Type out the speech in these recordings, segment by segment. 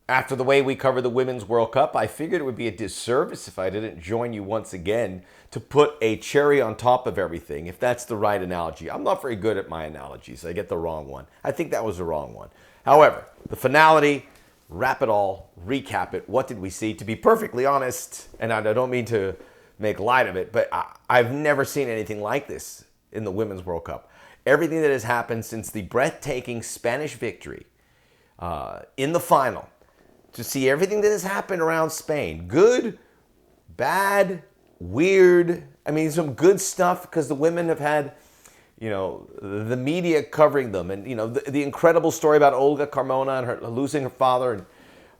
After the way we cover the Women's World Cup, I figured it would be a disservice if I didn't join you once again to put a cherry on top of everything, if that's the right analogy. I'm not very good at my analogies. I get the wrong one. I think that was the wrong one. However, the finality, wrap it all, recap it. What did we see? To be perfectly honest, and I don't mean to make light of it, but I've never seen anything like this in the Women's World Cup. Everything that has happened since the breathtaking Spanish victory in the final, to see everything that has happened around Spain. Good, bad, weird. I mean, some good stuff because the women have had, the media covering them. And, the incredible story about Olga Carmona and her losing her father and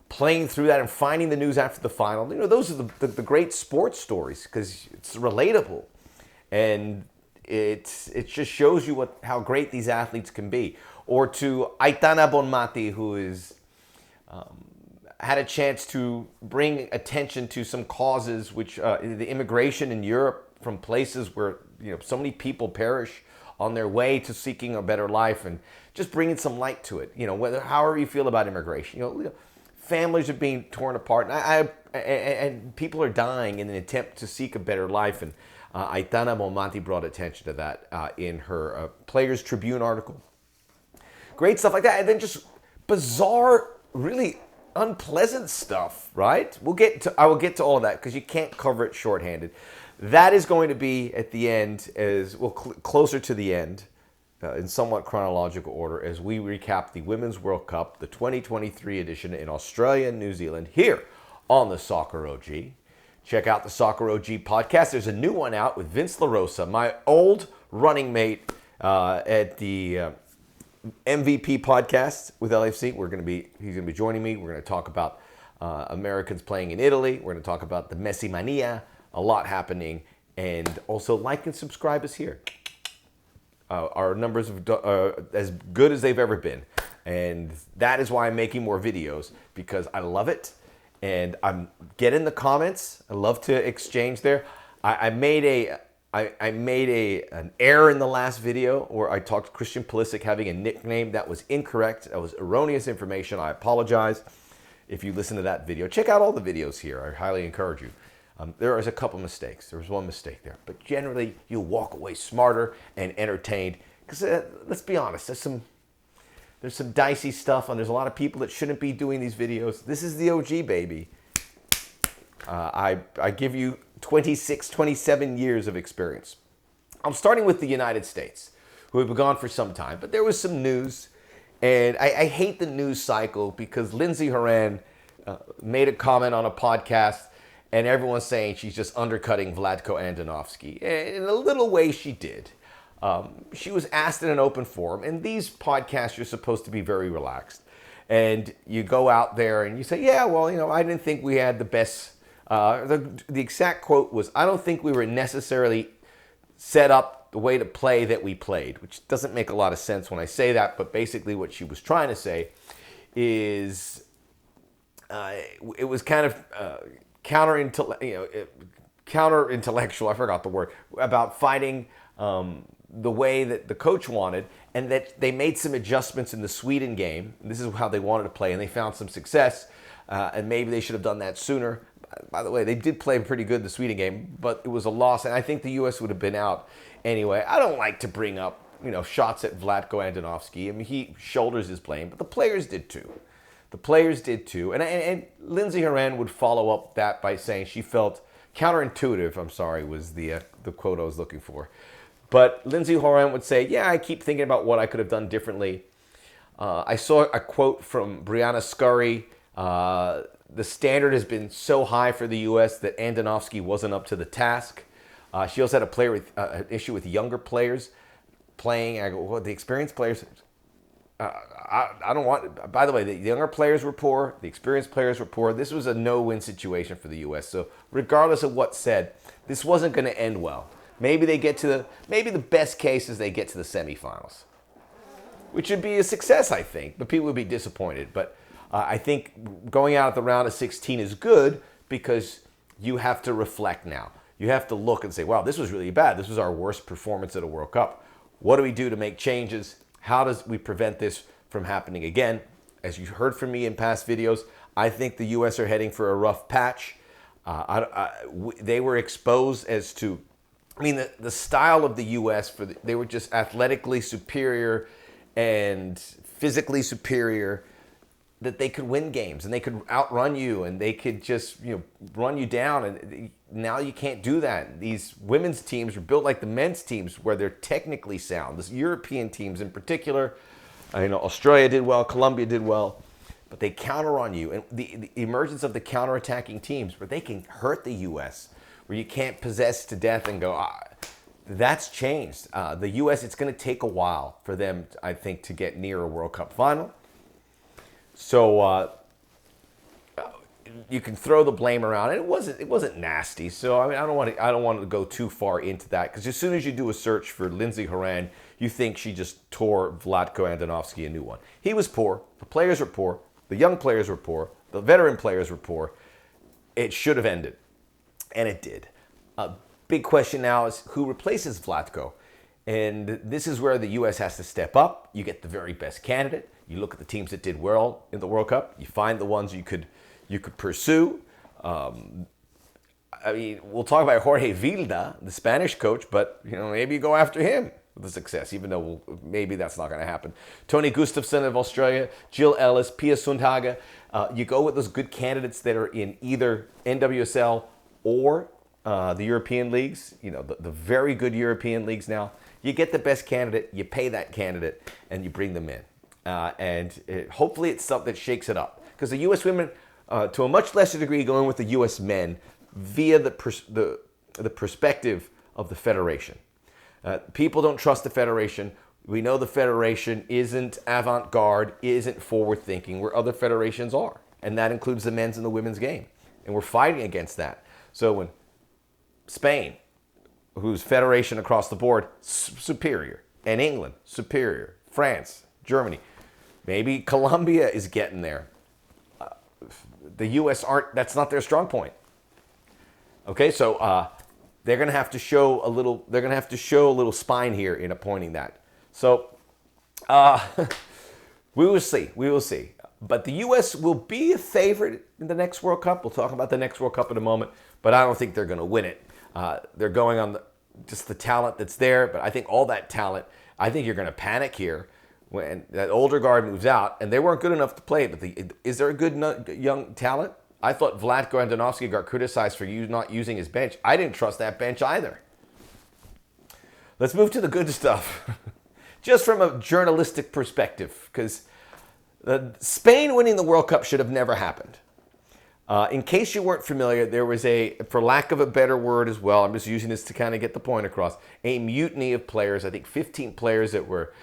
playing through that and finding the news after the final. Those are the great sports stories because it's relatable. And it just shows you how great these athletes can be. Or to Aitana Bonmati, who is... had a chance to bring attention to some causes, which the immigration in Europe from places where so many people perish on their way to seeking a better life, and just bringing some light to it. However you feel about immigration, families are being torn apart, and people are dying in an attempt to seek a better life. And Aitana Bonmati brought attention to that in her Players Tribune article. Great stuff like that, and then just bizarre, really unpleasant stuff, right? I will get to all of that because you can't cover it shorthanded. That is going to be at the end, closer to the end, in somewhat chronological order, as we recap the Women's World Cup, the 2023 edition in Australia and New Zealand, here on the Soccer OG. Check out the Soccer OG podcast. There's a new one out with Vince LaRosa, my old running mate at the MVP podcast with LAFC. He's going to be joining me. We're going to talk about Americans playing in Italy. We're going to talk about the Messi mania. A lot happening, and also like and subscribe us here. Our numbers are as good as they've ever been, and that is why I'm making more videos, because I love it, and I'm getting the comments. I love to exchange there. I made an error in the last video where I talked Christian Pulisic having a nickname that was incorrect. That was erroneous information. I apologize. If you listen to that video, check out all the videos here. I highly encourage you. There was a couple mistakes. There was one mistake there. But generally, you'll walk away smarter and entertained. Because let's be honest, there's some dicey stuff, and there's a lot of people that shouldn't be doing these videos. This is the OG, baby. I give you 26, 27 years of experience. I'm starting with the United States, who have been gone for some time. But there was some news, and I hate the news cycle because Lindsay Horan made a comment on a podcast, and everyone's saying she's just undercutting Vlatko Andonovski. And in a little way, she did. She was asked in an open forum, and these podcasts are supposed to be very relaxed. And you go out there and you say, yeah, well, I didn't think we had the best. The exact quote was, I don't think we were necessarily set up the way to play that we played, which doesn't make a lot of sense when I say that. But basically what she was trying to say is it was kind of counter-intellectual, I forgot the word, about fighting the way that the coach wanted, and that they made some adjustments in the Sweden game. This is how they wanted to play, and they found some success, and maybe they should have done that sooner. By the way, they did play pretty good in the Sweden game, but it was a loss, and I think the U.S. would have been out anyway. I don't like to bring up, shots at Vlatko Andonovski. I mean, he shoulders his blame, but the players did too. And Lindsay Horan would follow up that by saying she felt counterintuitive, was the quote I was looking for. But Lindsay Horan would say, yeah, I keep thinking about what I could have done differently. I saw a quote from Brianna Scurry. The standard has been so high for the U.S. that Andonovski wasn't up to the task. She also had an issue with younger players playing. I go, well, the experienced players... I don't want... By the way, the younger players were poor. The experienced players were poor. This was a no-win situation for the U.S. So regardless of what's said, this wasn't going to end well. Maybe the best case is they get to the semifinals, which would be a success, I think. But people would be disappointed. But I think going out at the round of 16 is good because you have to reflect now. You have to look and say, wow, this was really bad. This was our worst performance at a World Cup. What do we do to make changes? How does we prevent this from happening again? As you heard from me in past videos, I think the U.S. are heading for a rough patch. They were exposed as to, I mean, the style of the U.S., they were just athletically superior and physically superior, that they could win games and they could outrun you and they could just run you down. And now you can't do that. These women's teams are built like the men's teams, where they're technically sound. The European teams in particular, Australia did well, Colombia did well, but they counter on you. And the emergence of the counterattacking teams, where they can hurt the U.S., where you can't possess to death and go, that's changed. The U.S., it's going to take a while for them, I think, to get near a World Cup final. So you can throw the blame around, and it wasn't nasty. So I mean, I don't want to go too far into that, because as soon as you do a search for Lindsay Horan, you think she just tore Vlatko Andonovski a new one. He was poor. The players were poor. The young players were poor. The veteran players were poor. It should have ended, and it did. A big question now is who replaces Vlatko, and this is where the U.S. has to step up. You get the very best candidate. You look at the teams that did well in the World Cup. You find the ones you could pursue. I mean, we'll talk about Jorge Vilda, the Spanish coach, but maybe you go after him with the success, even though maybe that's not going to happen. Tony Gustafsson of Australia, Jill Ellis, Pia Sundhage. You go with those good candidates that are in either NWSL or the European leagues. The very good European leagues now. You get the best candidate, you pay that candidate, and you bring them in. Hopefully it's something that shakes it up. Because the U.S. women, to a much lesser degree, going with the U.S. men via the perspective of the Federation. People don't trust the Federation. We know the Federation isn't avant-garde, isn't forward-thinking, where other federations are. And that includes the men's and the women's game. And we're fighting against that. So when Spain, whose federation across the board, superior, and England, superior, France, Germany, maybe Colombia is getting there. The U.S. that's not their strong point. Okay, so they're going to have to show a little. They're going to have to show a little spine here in appointing that. So we will see. We will see. But the U.S. will be a favorite in the next World Cup. We'll talk about the next World Cup in a moment. But I don't think they're going to win it. They're going on just the talent that's there. But I think all that talent. I think you're going to panic here when that older guard moves out, and they weren't good enough to play. But is there a good young talent? I thought Vlatko Andonovski got criticized for not using his bench. I didn't trust that bench either. Let's move to the good stuff. Just from a journalistic perspective, because Spain winning the World Cup should have never happened. In case you weren't familiar, there was for lack of a better word as well, I'm just using this to kind of get the point across, a mutiny of players. I think 15 players that were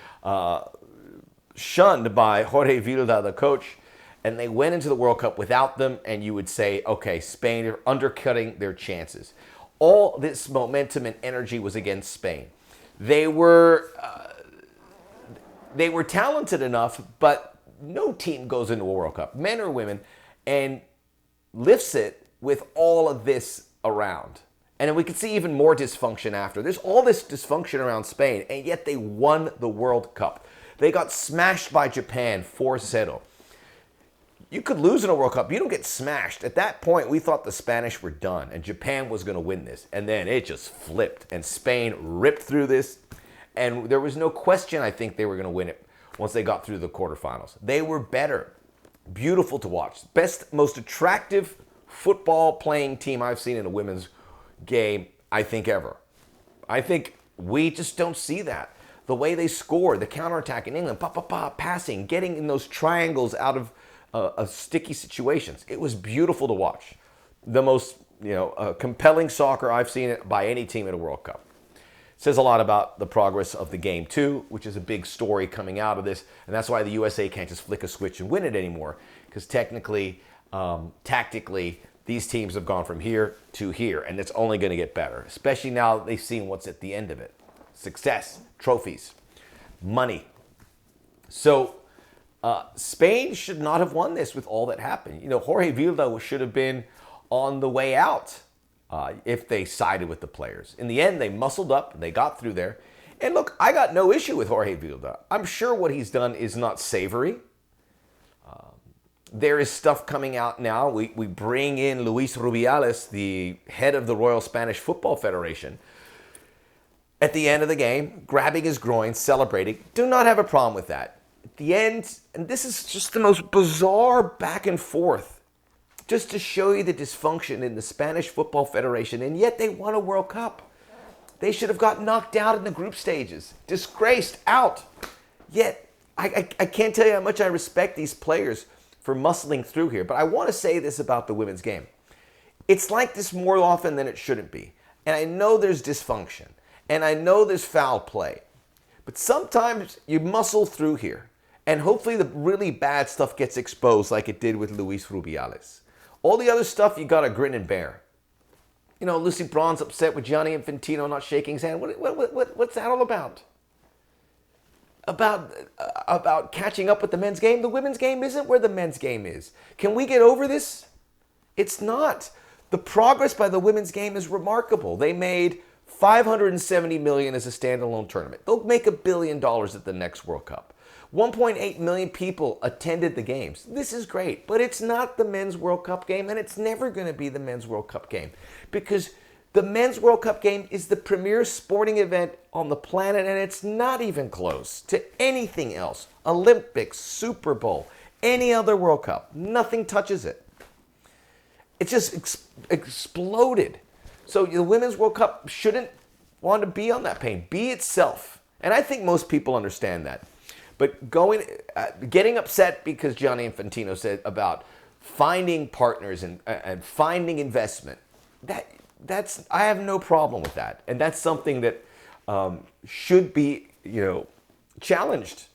shunned by Jorge Vilda, the coach, and they went into the World Cup without them, and you would say, okay, Spain are undercutting their chances. All this momentum and energy was against Spain. They were talented enough, but no team goes into a World Cup, men or women, and lifts it with all of this around. And we could see even more dysfunction after. There's all this dysfunction around Spain, and yet they won the World Cup. They got smashed by Japan 4-0. You could lose in a World Cup. You don't get smashed. At that point, we thought the Spanish were done, and Japan was going to win this. And then it just flipped, and Spain ripped through this. And there was no question, I think, they were going to win it once they got through the quarterfinals. They were better. Beautiful to watch. Best, most attractive football playing team I've seen in a women's game, I think, ever. I think we just don't see that. The way they score, the counterattack in England, passing, getting in those triangles out of sticky situations. It was beautiful to watch. The most compelling soccer I've seen it by any team at a World Cup. It says a lot about the progress of the game too, which is a big story coming out of this, and that's why the USA can't just flick a switch and win it anymore, because technically, tactically, these teams have gone from here to here, and it's only going to get better, especially now that they've seen what's at the end of it. Success, trophies, money. So Spain should not have won this with all that happened. Jorge Vilda should have been on the way out if they sided with the players. In the end, they muscled up, and they got through there. And look, I got no issue with Jorge Vilda. I'm sure what he's done is not savory. There is stuff coming out now. We bring in Luis Rubiales, the head of the Royal Spanish Football Federation, at the end of the game, grabbing his groin, celebrating. Do not have a problem with that. At the end, and this is just the most bizarre back and forth, just to show you the dysfunction in the Spanish Football Federation, and yet they won a World Cup. They should have got knocked out in the group stages. Disgraced, out. Yet, I can't tell you how much I respect these players for muscling through here. But I want to say this about the women's game. It's like this more often than it shouldn't be. And I know there's dysfunction. And I know there's foul play. But sometimes you muscle through here. And hopefully the really bad stuff gets exposed like it did with Luis Rubiales. All the other stuff, you got to grin and bear. You know, Lucy Braun's upset with Gianni Infantino not shaking his hand. What's that all about? About catching up with the men's game? The women's game isn't where the men's game is. Can we get over this? It's not. The progress by the women's game is remarkable. They made $570 million as a standalone tournament. They'll make $1 billion at the next World Cup. 1.8 million people attended the games. This is great, but it's not the men's World Cup game, and it's never going to be the men's World Cup game, because the men's World Cup game is the premier sporting event on the planet, and it's not even close to anything else. Olympics, Super Bowl, any other World Cup. Nothing touches it. It just exploded. So the Women's World Cup shouldn't want to be on that plane. Be itself. And I think most people understand that. But getting upset because Gianni Infantino said about finding partners and finding investment, I have no problem with that. And that's something that should be, challenged.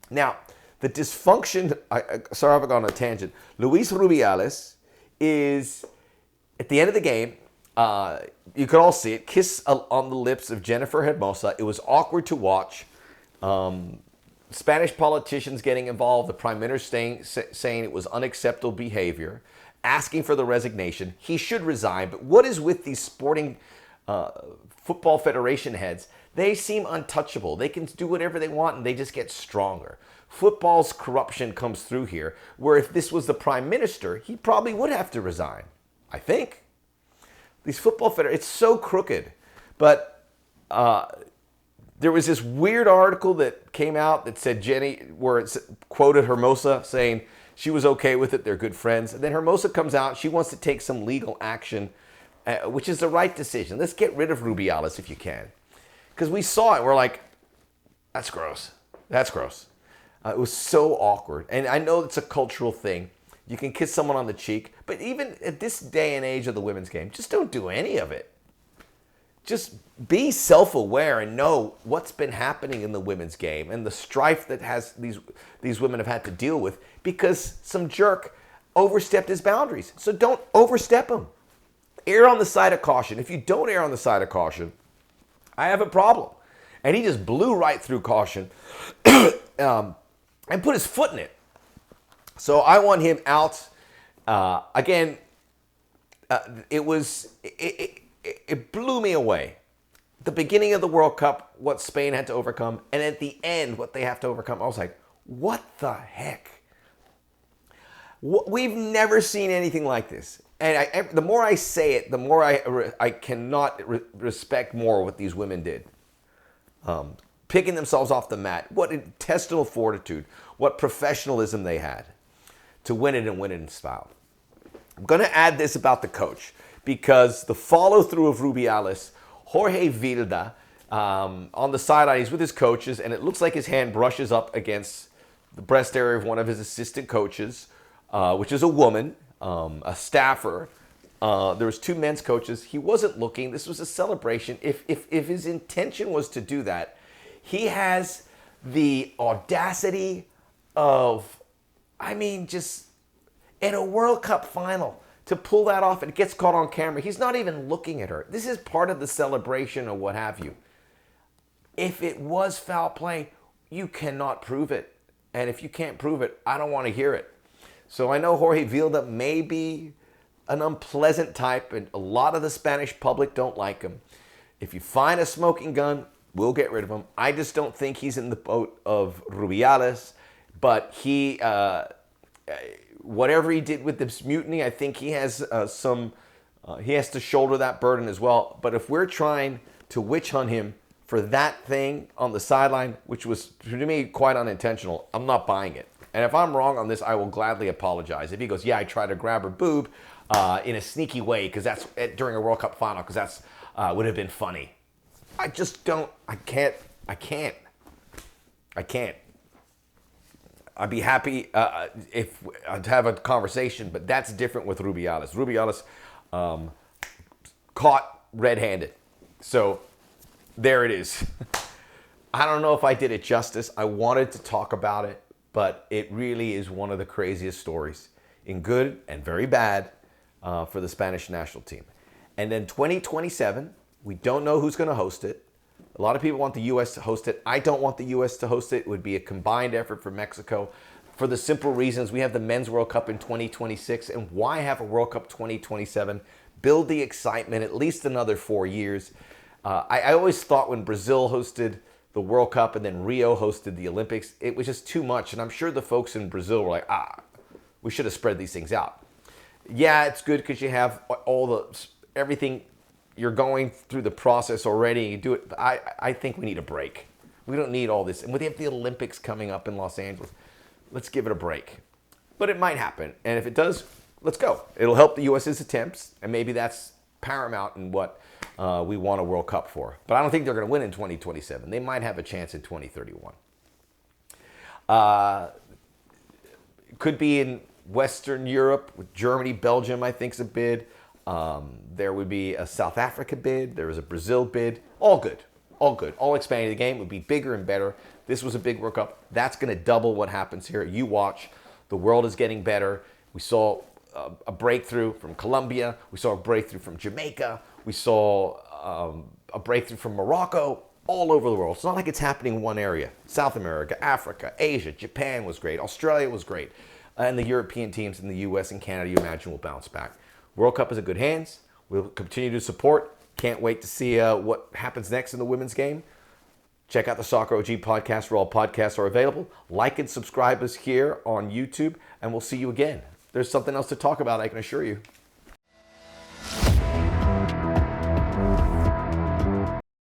Now, the dysfunction, sorry I've gone on a tangent. Luis Rubiales is, at the end of the game, you could all see it, kiss on the lips of Jennifer Hermosa. It was awkward to watch. Spanish politicians getting involved, the prime minister saying it was unacceptable behavior, asking for the resignation. He should resign. But what is with these sporting football federation heads? They seem untouchable. They can do whatever they want and they just get stronger. Football's corruption comes through here, where if this was the prime minister, he probably would have to resign. I think. These football federations, it's so crooked. But there was this weird article that came out that said where it quoted Hermosa saying she was okay with it, they're good friends. And then Hermosa comes out, she wants to take some legal action, which is the right decision. Let's get rid of Rubiales if you can. Because we saw it, we're like, that's gross. That's gross. It was so awkward. And I know it's a cultural thing. You can kiss someone on the cheek, but even at this day and age of the women's game, just don't do any of it. Just be self-aware and know what's been happening in the women's game and the strife that these women have had to deal with because some jerk overstepped his boundaries. So don't overstep them. Err on the side of caution. If you don't err on the side of caution, I have a problem. And he just blew right through caution and put his foot in it. So I want him out. Again, it blew me away. The beginning of the World Cup, what Spain had to overcome, and at the end, what they have to overcome. I was like, what the heck? We've never seen anything like this. And the more I say it, the more I cannot respect more what these women did. Picking themselves off the mat. What intestinal fortitude. What professionalism they had to win it and win it in style. I'm going to add this about the coach. Because the follow-through of Rubiales, Jorge Vilda, on the sideline, he's with his coaches, and it looks like his hand brushes up against the breast area of one of his assistant coaches, which is a woman, a staffer. There was two men's coaches. He wasn't looking. This was a celebration. If his intention was to do that, he has the audacity of, just in a World Cup final, to pull that off, and it gets caught on camera. He's not even looking at her. This is part of the celebration or what have you. If it was foul play, you cannot prove it. And if you can't prove it, I don't want to hear it. So I know Jorge Vilda may be an unpleasant type, and a lot of the Spanish public don't like him. If you find a smoking gun, we'll get rid of him. I just don't think he's in the boat of Rubiales, but he whatever he did with this mutiny, I think he has he has to shoulder that burden as well. But if we're trying to witch hunt him for that thing on the sideline, which was to me quite unintentional, I'm not buying it. And if I'm wrong on this, I will gladly apologize. If he goes, yeah, I tried to grab her boob in a sneaky way because that's during a World Cup final because that's would have been funny. I just don't. I can't. I'd be happy if I'd have a conversation, but that's different with Rubiales. Rubiales caught red-handed. So there it is. I don't know if I did it justice. I wanted to talk about it, but it really is one of the craziest stories in good and very bad for the Spanish national team. And then 2027, we don't know who's going to host it. A lot of people want the U.S. to host it. I don't want the U.S. to host it. It would be a combined effort for Mexico for the simple reasons we have the Men's World Cup in 2026. And why have a World Cup 2027? Build the excitement at least another 4 years. I always thought when Brazil hosted the World Cup and then Rio hosted the Olympics, it was just too much. And I'm sure the folks in Brazil were like, we should have spread these things out. Yeah, it's good because you have everything. You're going through the process already. You do it. I think we need a break. We don't need all this. And we have the Olympics coming up in Los Angeles. Let's give it a break. But it might happen. And if it does, let's go. It'll help the U.S.'s attempts. And maybe that's paramount in what we want a World Cup for. But I don't think they're going to win in 2027. They might have a chance in 2031. Could be in Western Europe with Germany, Belgium, I think is a bid. There would be a South Africa bid. There was a Brazil bid. All good. All good. All expanding the game. It would be bigger and better. This was a big World Cup. That's going to double what happens here. You watch. The world is getting better. We saw a breakthrough from Colombia. We saw a breakthrough from Jamaica. We saw a breakthrough from Morocco. All over the world. It's not like it's happening in one area. South America, Africa, Asia, Japan was great. Australia was great. And the European teams in the U.S. and Canada, you imagine, will bounce back. World Cup is in good hands. We'll continue to support. Can't wait to see what happens next in the women's game. Check out the Soccer OG podcast where all podcasts are available. Like and subscribe us here on YouTube, and we'll see you again. There's something else to talk about, I can assure you.